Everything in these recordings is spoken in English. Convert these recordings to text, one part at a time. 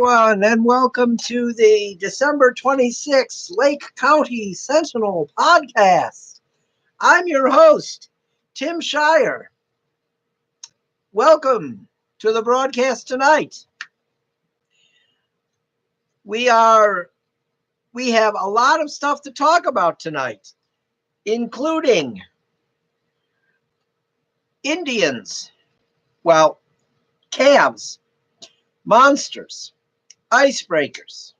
everyone, and welcome to the December 26th Lake County Sentinel Podcast. I'm your host, Tim Shirer. Welcome to the broadcast tonight. We have a lot of stuff to talk about tonight, including Indians, Cavs, monsters, icebreakers.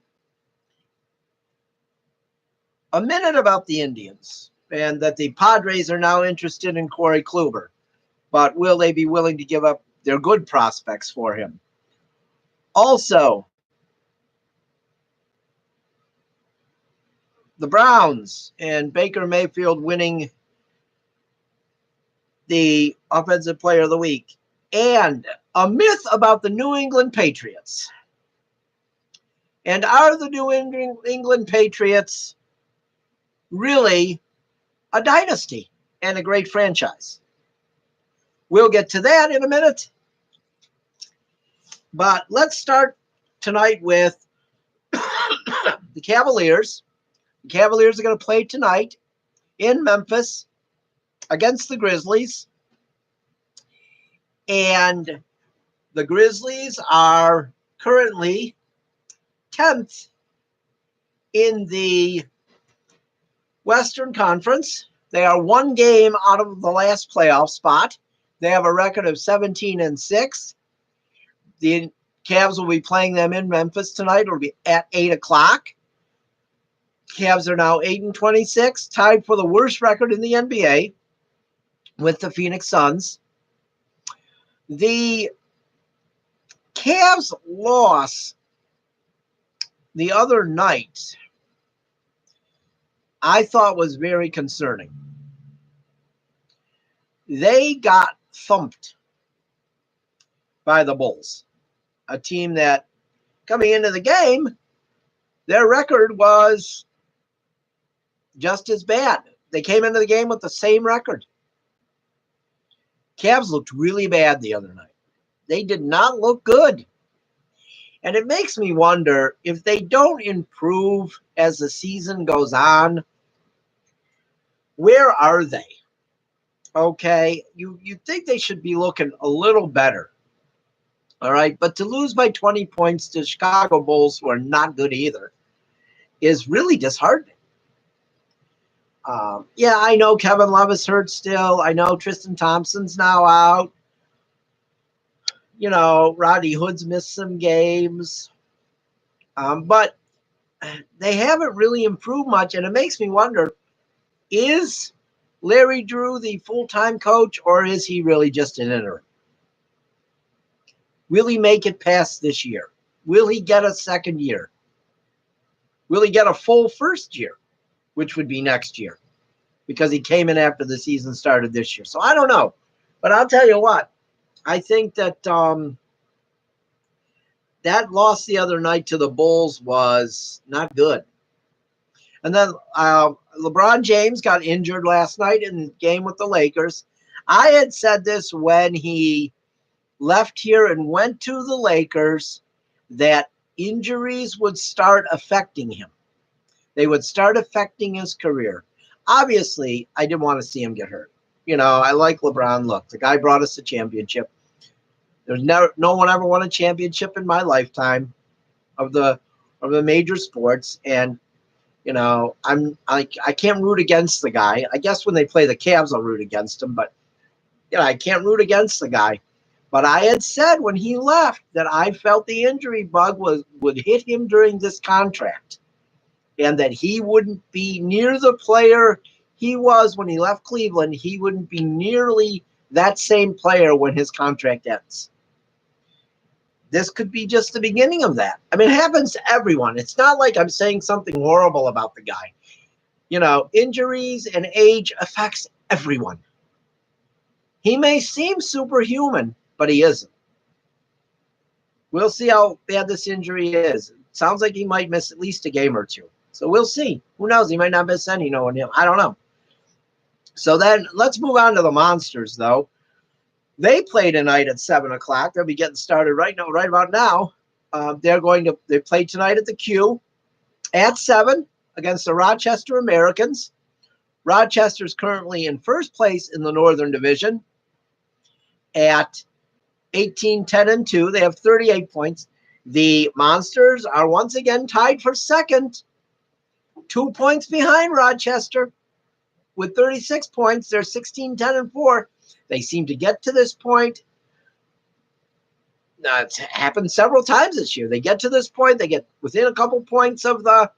A minute about the Indians and that the Padres are now interested in Corey Kluber, but will they be willing to give up their good prospects for him? Also, the Browns and Baker Mayfield winning the Offensive Player of the Week, and a myth about the New England Patriots. And are the New England Patriots really a dynasty and a great franchise? We'll get to that in a minute. But let's start tonight with the Cavaliers. The Cavaliers are going to play tonight in Memphis against the Grizzlies. And the Grizzlies are currently 10th in the Western Conference. They are one game out of the last playoff spot. They have a record of 17-6. The Cavs will be playing them in Memphis tonight. It'll be at 8 o'clock. Cavs are now 8-26, tied for the worst record in the NBA with the Phoenix Suns. The Cavs loss the other night, I thought was very concerning. They got thumped by the Bulls, a team that coming into the game, their record was just as bad. They came into the game with the same record. Cavs looked really bad the other night. They did not look good. And it makes me wonder if they don't improve as the season goes on, where are they? Okay, you think they should be looking a little better. All right, but to lose by 20 points to Chicago Bulls, who are not good either, is really disheartening. I know Kevin Love is hurt still. I know Tristan Thompson's now out. Rodney Hood's missed some games. But they haven't really improved much, and it makes me wonder, is Larry Drew the full-time coach, or is he really just an interim? Will he make it past this year? Will he get a second year? Will he get a full first year, which would be next year? Because he came in after the season started this year. So I don't know. But I'll tell you what. I think that that loss the other night to the Bulls was not good. And then LeBron James got injured last night in the game with the Lakers. I had said this when he left here and went to the Lakers, that injuries would start affecting him. They would start affecting his career. Obviously, I didn't want to see him get hurt. I like LeBron. Look, the guy brought us a championship. There's no one ever won a championship in my lifetime of the major sports. And, I can't root against the guy. I guess when they play the Cavs, I'll root against him. But, I can't root against the guy. But I had said when he left that I felt the injury bug would hit him during this contract, and that he wouldn't be near the player he was when he left Cleveland. He wouldn't be nearly that same player when his contract ends. This could be just the beginning of that. I mean, it happens to everyone. It's not like I'm saying something horrible about the guy. Injuries and age affects everyone. He may seem superhuman, but he isn't. We'll see how bad this injury is. It sounds like he might miss at least a game or two. So we'll see. Who knows? He might not miss any. I don't know. So then let's move on to the Monsters, though. They play tonight at 7 o'clock. They'll be getting started right about now. They play tonight at the Q at 7 against the Rochester Americans. Rochester's currently in first place in the Northern Division at 18-10-2. They have 38 points. The Monsters are once again tied for second, 2 points behind Rochester with 36 points. They're 16-10-4. They seem to get to this point. It's happened several times this year. They get to this point. They get within a couple points of the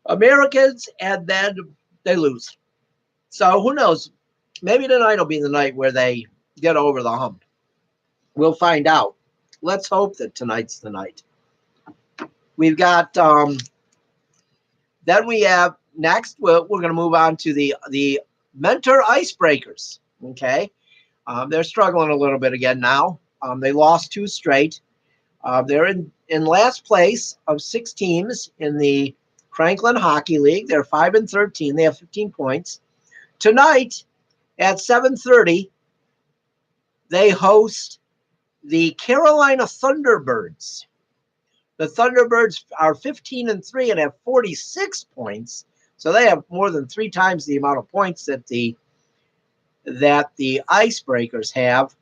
Americans, and then they lose. So who knows? Maybe tonight will be the night where they get over the hump. We'll find out. Let's hope that tonight's the night. We've got, then we have next, we're going to move on to the Mentor Icebreakers. Okay. They're struggling a little bit again now. They lost 2 straight. They're in last place of 6 teams in the Franklin Hockey League. They're 5-13. They have 15 points. Tonight at 7:30, they host the Carolina Thunderbirds. The Thunderbirds are 15-3 and have 46 points. So they have more than 3 times the amount of points that the Icebreakers have.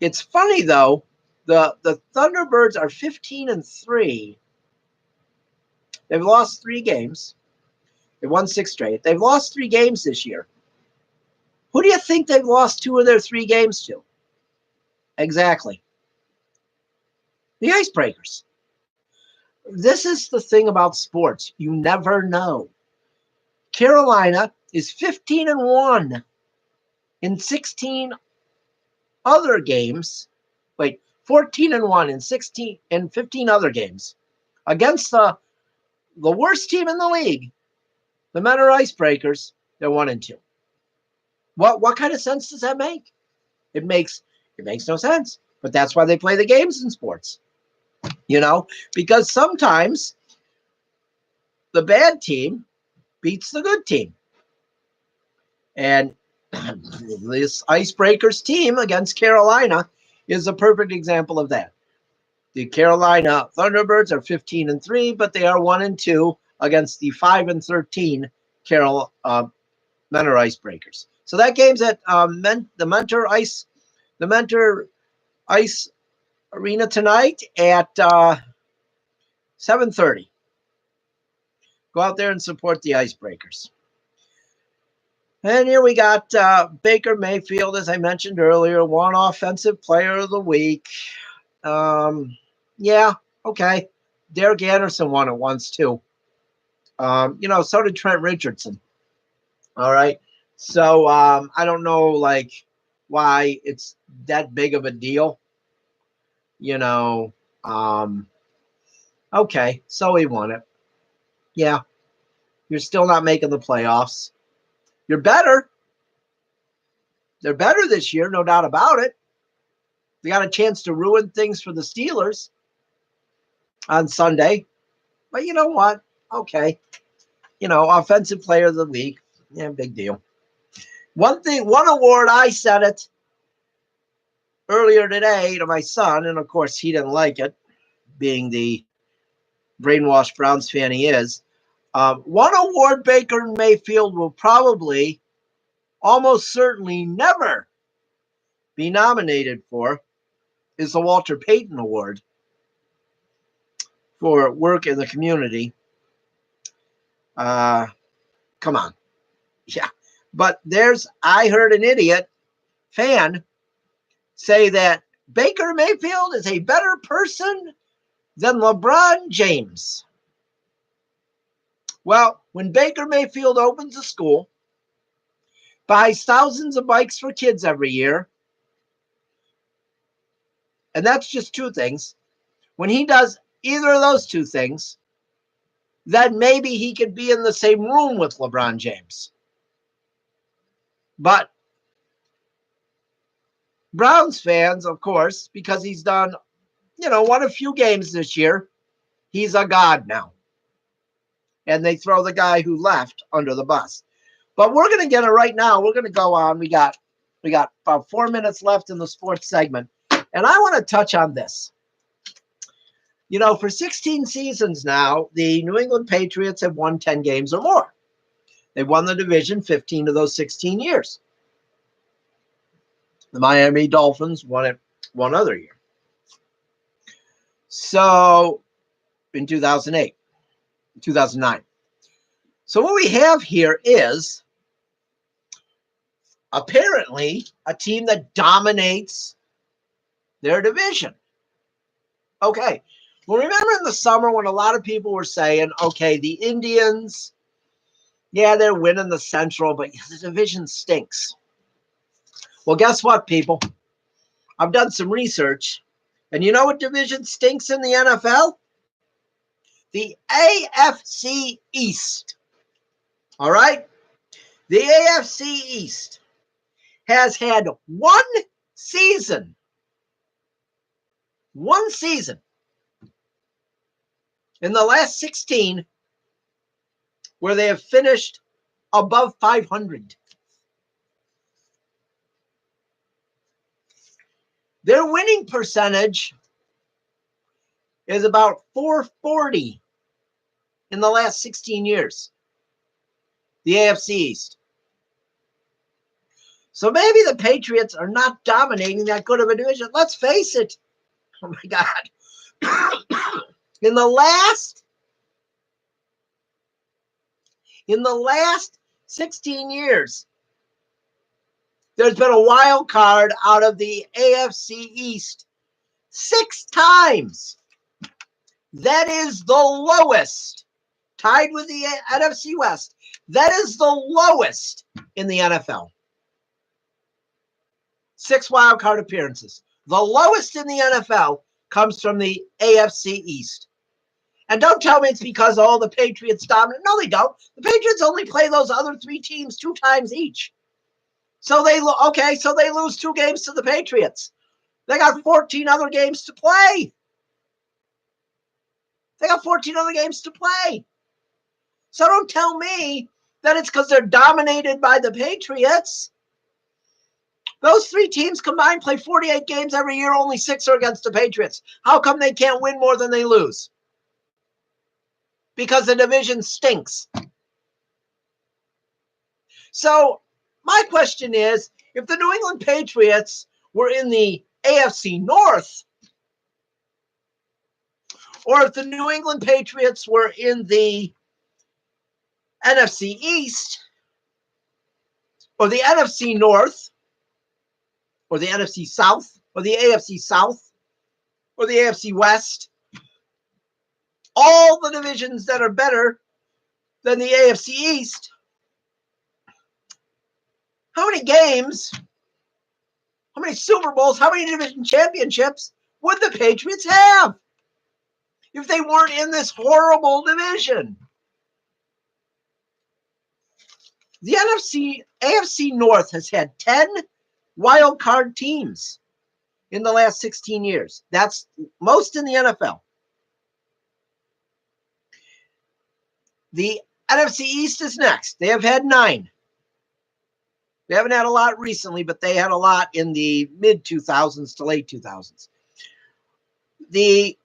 It's funny though, the Thunderbirds are 15-3. They've lost 3 games. They won 6 straight. They've lost 3 games this year. Who do you think they've lost 2 of their 3 games to? Exactly. The Icebreakers. This is the thing about sports. You never know. Carolina is 15-1 in 16 other games. 14-1 in 16 and 15 other games against the worst team in the league, the Mentor Icebreakers. They're 1-2. What kind of sense does that make? It makes no sense. But that's why they play the games in sports. Because sometimes the bad team beats the good team. And this Icebreakers team against Carolina is a perfect example of that. The Carolina Thunderbirds are 15-3, but they are 1-2 against the 5-13 Mentor Icebreakers. So that game's at the Mentor Ice Arena tonight at 7:30. Go out there and support the Icebreakers. And here we got Baker Mayfield, as I mentioned earlier, 1 Offensive Player of the Week. Yeah, okay. Derek Anderson won it once too. So did Trent Richardson. All right. So I don't know why it's that big of a deal. Okay, so he won it. Yeah. You're still not making the playoffs. You're better. They're better this year, no doubt about it. They got a chance to ruin things for the Steelers on Sunday. But you know what? Okay. Offensive Player of the Week. Yeah, big deal. One award, I said it earlier today to my son, and of course he didn't like it, being the brainwashed Browns fan he is. One award Baker Mayfield will probably, almost certainly never be nominated for is the Walter Payton Award for work in the community. Come on. Yeah. But I heard an idiot fan say that Baker Mayfield is a better person than LeBron James. Well, when Baker Mayfield opens a school, buys thousands of bikes for kids every year, and that's just 2 things. When he does either of those 2 things, then maybe he could be in the same room with LeBron James. But Browns fans, of course, because he's done, won a few games this year, he's a god now. And they throw the guy who left under the bus. But we're going to get it right now. We're going to go on. We got about 4 minutes left in the sports segment. And I want to touch on this. For 16 seasons now, the New England Patriots have won 10 games or more. They've won the division 15 of those 16 years. The Miami Dolphins won it one other year. So, in 2009. So what we have here is apparently a team that dominates their division. Okay. Well, remember in the summer when a lot of people were saying, okay, the Indians, yeah, they're winning the Central, but the division stinks. Well, guess what, people? I've done some research, and you know what division stinks in the NFL? The AFC East. All right? The AFC East has had one season in the last 16 where they have finished above 500. Their winning percentage is about .440 in the last 16 years. The AFC East. So maybe the Patriots are not dominating that good of a division. Let's face it. Oh my God. In the last 16 years, there's been a wild card out of the AFC East 6 times. That is the lowest, tied with the NFC West. That is the lowest in the NFL. 6 wild card appearances. The lowest in the NFL comes from the AFC East. And don't tell me it's because all the Patriots dominate. No, they don't. The Patriots only play those other 3 teams 2 times each. So they lose 2 games to the Patriots. They got 14 other games to play. So don't tell me that it's because they're dominated by the Patriots. Those 3 teams combined play 48 games every year. Only 6 are against the Patriots. How come they can't win more than they lose? Because the division stinks. So my question is, if the New England Patriots were in the AFC North, or if the New England Patriots were in the NFC East, or the NFC North, or the NFC South, or the AFC South, or the AFC West, all the divisions that are better than the AFC East, how many games, how many Super Bowls, how many division championships would the Patriots have if they weren't in this horrible division? The AFC North has had 10 wild card teams in the last 16 years. That's most in the NFL. The NFC East is next. They have had 9. They haven't had a lot recently, but they had a lot in the mid-2000s to late 2000s. The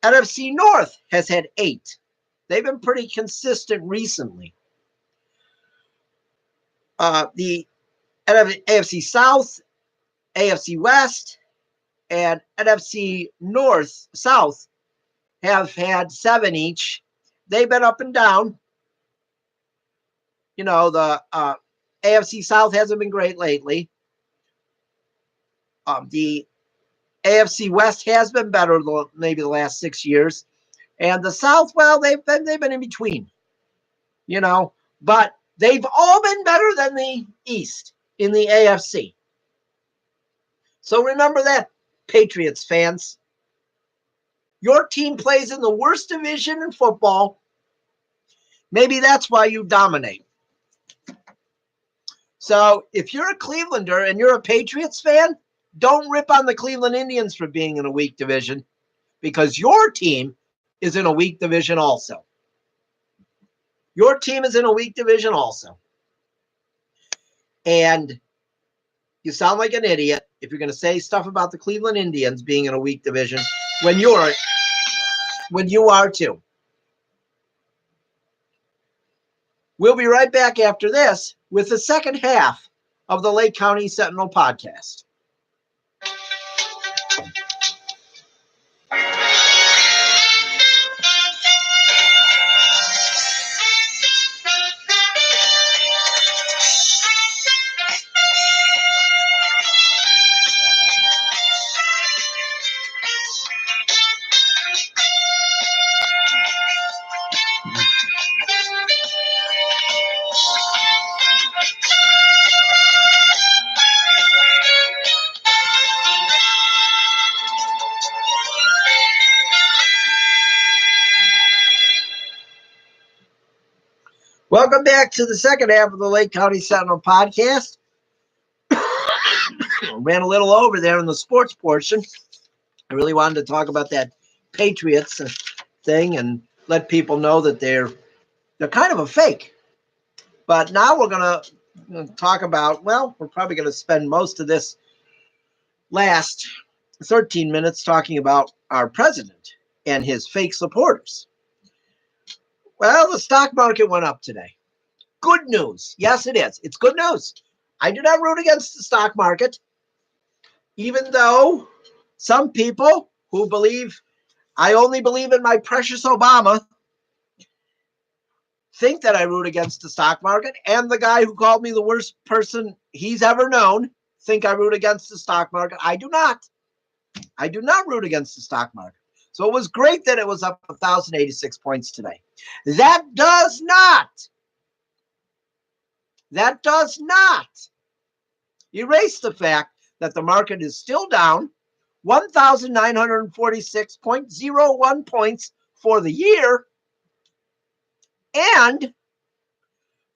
NFC North has had 8. They've been pretty consistent recently. The AFC South, AFC West, and NFC North, South have had 7 each. They've been up and down. The AFC South hasn't been great lately. The AFC West has been better maybe the last 6 years. And the South, well, they've been in between. But they've all been better than the East in the AFC. So remember that, Patriots fans. Your team plays in the worst division in football. Maybe that's why you dominate. So if you're a Clevelander and you're a Patriots fan, don't rip on the Cleveland Indians for being in a weak division, because your team is in a weak division also. Your team is in a weak division also. And you sound like an idiot if you're going to say stuff about the Cleveland Indians being in a weak division when you're when you are too. We'll be right back after this with the second half of the Lake County Sentinel Podcast. Welcome back to the second half of the Lake County Sentinel Podcast. Ran a little over there in the sports portion. I really wanted to talk about that Patriots thing and let people know that they're kind of a fake. But now we're going to talk about, well, we're probably going to spend most of this last 13 minutes talking about our president and his fake supporters. Well, the stock market went up today. Good news. Yes, it is. It's good news. I do not root against the stock market, even though some people who believe I only believe in my precious Obama think that I root against the stock market, and the guy who called me the worst person he's ever known think I root against the stock market. I do not. I do not root against the stock market. So it was great that it was up 1,086 points today. That does not erase the fact that the market is still down 1,946.01 points for the year, and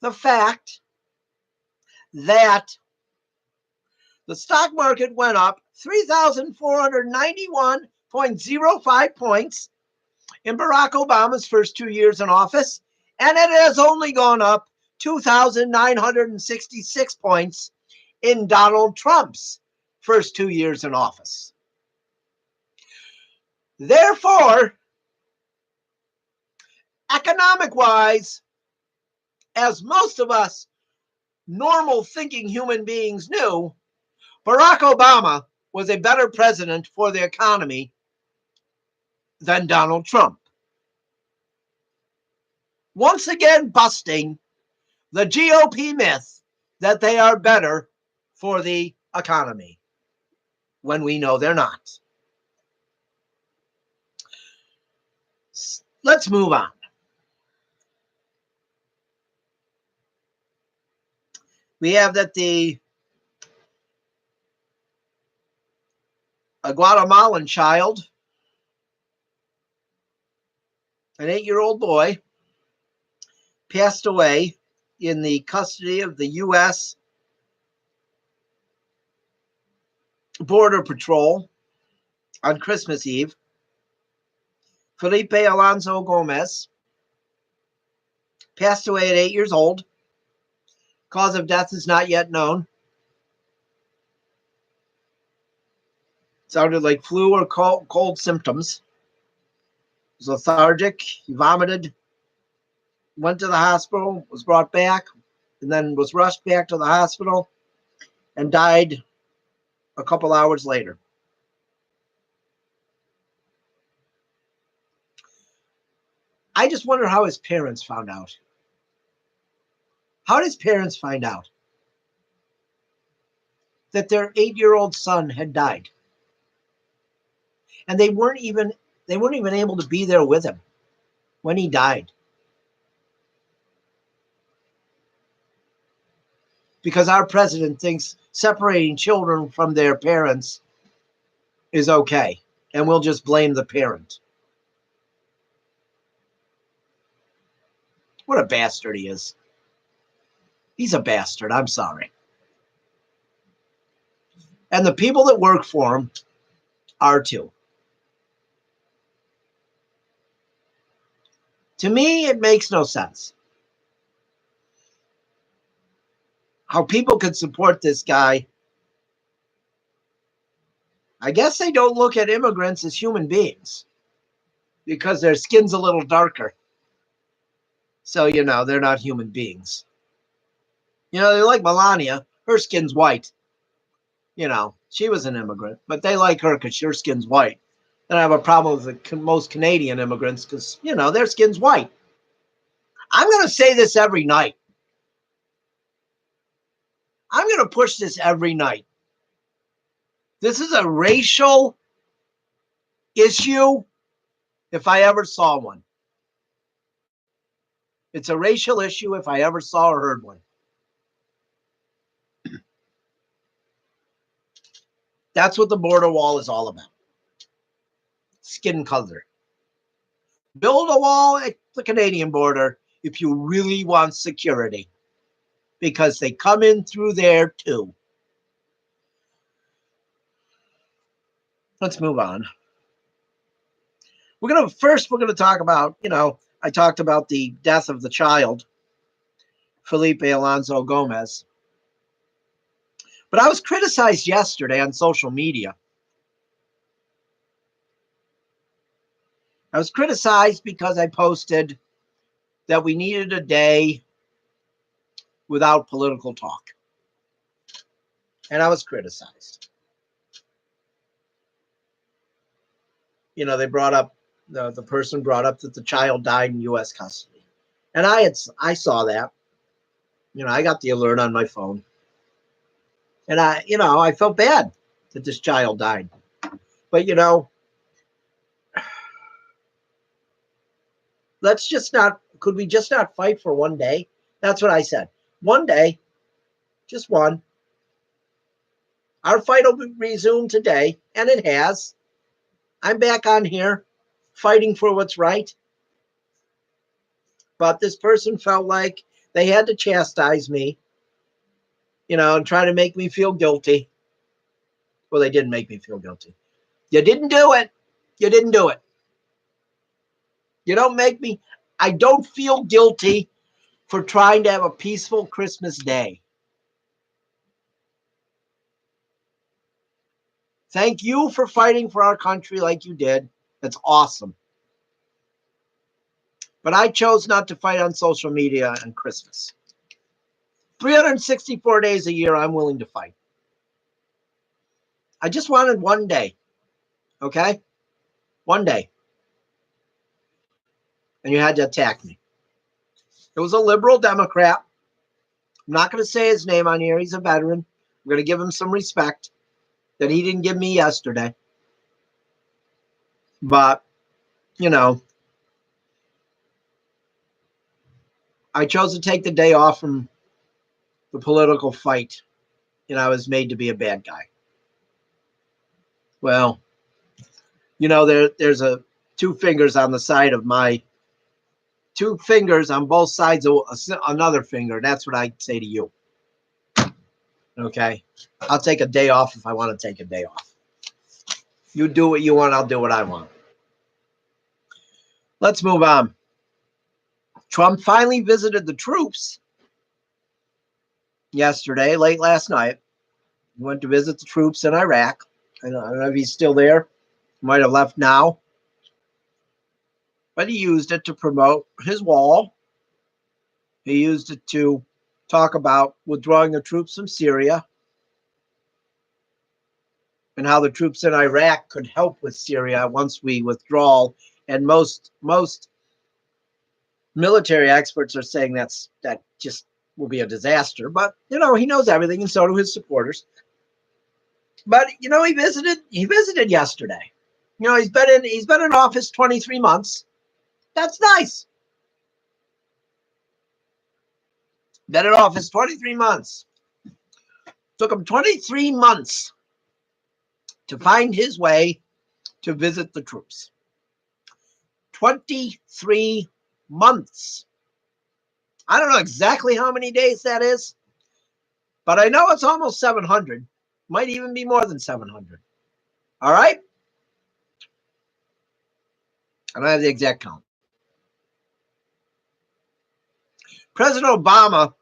the fact that the stock market went up 3,491.05 points in Barack Obama's first 2 years in office, and it has only gone up 2,966 points in Donald Trump's first 2 years in office. Therefore, economic-wise, as most of us normal thinking human beings knew, Barack Obama was a better president for the economy than Donald Trump. Once again, busting the GOP myth that they are better for the economy when we know they're not. Let's move on. We have that a Guatemalan child, an 8-year-old boy, passed away in the custody of the U.S. Border Patrol on Christmas Eve. Felipe Alonzo-Gomez passed away at 8 years old. Cause of death is not yet known. Sounded like flu or cold symptoms. He was lethargic. He vomited. Went to the hospital, was brought back, and then was rushed back to the hospital and died a couple hours later. I just wonder how his parents found out. How did his parents find out that their 8-year-old son had died? And they weren't even able to be there with him when he died. Because our president thinks separating children from their parents is okay, and we'll just blame the parent. What a bastard he is. He's a bastard. I'm sorry. And the people that work for him are too. To me, it makes no sense how people could support this guy. I guess they don't look at immigrants as human beings. because their skin's a little darker. So, they're not human beings. They're like Melania. Her skin's white. She was an immigrant, but they like her because her skin's white. Then I have a problem with most Canadian immigrants because, their skin's white. I'm going to say this every night. I'm going to push this every night. This is a racial issue if I ever saw one. It's a racial issue if I ever saw or heard one. That's what the border wall is all about. Skin color. Build a wall at the Canadian border if you really want security, because they come in through there too. Let's move on. We're going to talk about, I talked about the death of the child, Felipe Alonzo-Gomez. But I was criticized yesterday on social media. I was criticized because I posted that we needed a day without political talk. And I was criticized. They brought up, the person brought up that the child died in U.S. custody. And I saw that. I got the alert on my phone. And I felt bad that this child died. But, could we just not fight for one day? That's what I said. One day, just one. Our fight will resume today, and it has. I'm back on here fighting for what's right. But this person felt like they had to chastise me, and try to make me feel guilty. Well, they didn't make me feel guilty. You didn't do it. You didn't do it. You don't make me. I don't feel guilty for trying to have a peaceful Christmas day. Thank you for fighting for our country like you did. That's awesome. But I chose not to fight on social media on Christmas. 364 days a year, I'm willing to fight. I just wanted one day. Okay? One day. And you had to attack me. It was a liberal Democrat. I'm not going to say his name on here. He's a veteran. I'm going to give him some respect that he didn't give me yesterday. But, I chose to take the day off from the political fight, and I was made to be a bad guy. Well, there's two fingers on the side of my, two fingers on both sides of another finger. That's what I say to you. Okay? I'll take a day off if I want to take a day off. You do what you want, I'll do what I want. Let's move on. Trump finally visited the troops yesterday, late last night. He went to visit the troops in Iraq. I don't know if he's still there. He might have left now. But he used it to promote his wall. He used it to talk about withdrawing the troops from Syria and how the troops in Iraq could help with Syria once we withdraw. And most military experts are saying that just will be a disaster. But, he knows everything, and so do his supporters. But, he visited yesterday. He's been in office 23 months. That's nice. Been in office 23 months. Took him 23 months to find his way to visit the troops. 23 months. I don't know exactly how many days that is, but I know it's almost 700. Might even be more than 700. All right? I don't have the exact count. President Obama,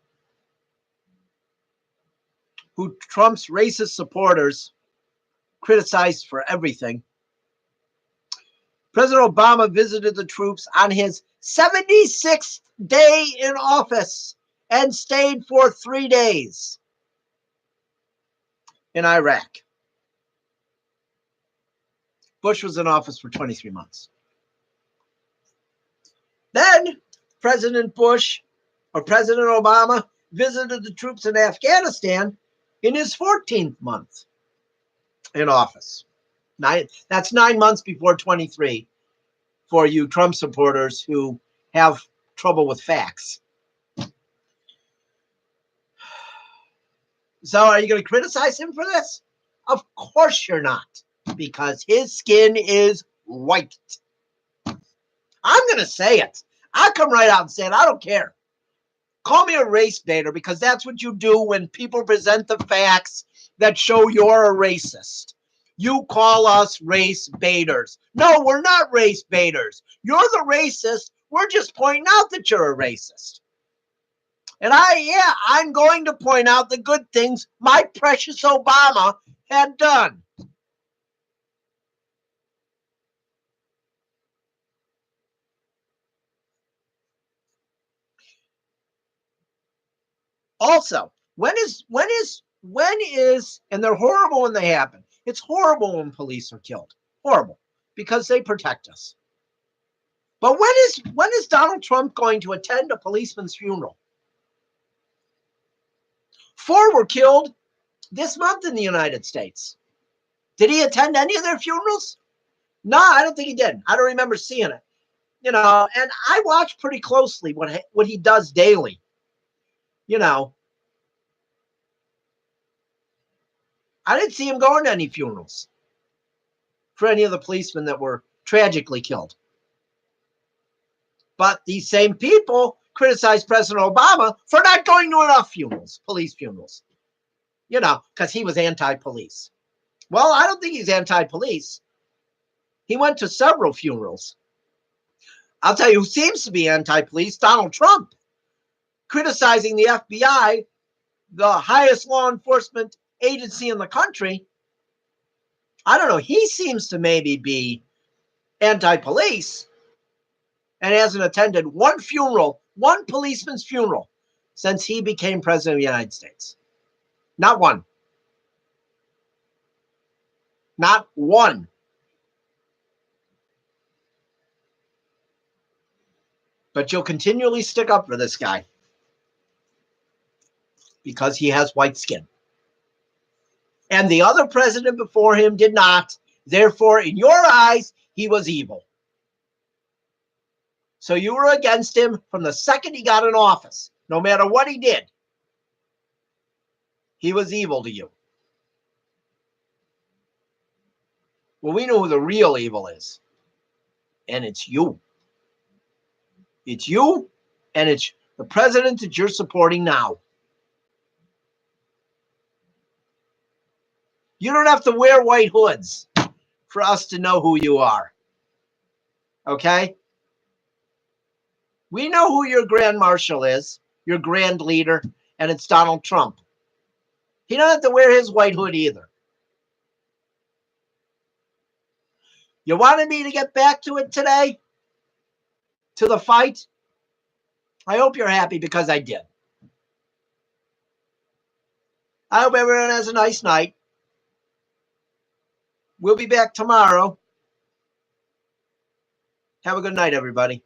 who Trump's racist supporters criticized for everything, President Obama visited the troops on his 76th day in office and stayed for 3 days in Iraq. Bush was in office for 23 months. Then President Bush or President Obama visited the troops in Afghanistan in his 14th month in office. That's 9 months before 23 for you Trump supporters who have trouble with facts. So are you going to criticize him for this? Of course you're not, because his skin is white. I'm going to say it. I'll come right out and say it. I don't care. Call me a race baiter, because that's what you do when people present the facts that show you're a racist. You call us race baiters. No, we're not race baiters. You're the racist. We're just pointing out that you're a racist. And I'm going to point out the good things my precious Obama had done. Also, when is, and they're horrible when they happen. It's horrible when police are killed. Horrible. Because they protect us. But when is Donald Trump going to attend a policeman's funeral? 4 were killed this month in the United States. Did he attend any of their funerals? No, I don't think he did. I don't remember seeing it. And I watch pretty closely what he does daily. I didn't see him going to any funerals for any of the policemen that were tragically killed. But these same people criticize President Obama for not going to enough funerals, police funerals, because he was anti-police. Well, I don't think he's anti-police. He went to several funerals. I'll tell you who seems to be anti-police, Donald Trump, criticizing the FBI, the highest law enforcement agency in the country. I don't know. He seems to maybe be anti-police and hasn't attended one policeman's funeral since he became president of the United States. Not one. Not one. But you'll continually stick up for this guy because he has white skin. And the other president before him did not. Therefore, in your eyes, he was evil. So you were against him from the second he got in office. No matter what he did, he was evil to you. Well, we know who the real evil is. And it's you. It's you, and it's the president that you're supporting now. You don't have to wear white hoods for us to know who you are. Okay? We know who your grand marshal is, your grand leader, and it's Donald Trump. He doesn't have to wear his white hood either. You wanted me to get back to it today? To the fight? I hope you're happy because I did. I hope everyone has a nice night. We'll be back tomorrow. Have a good night, everybody.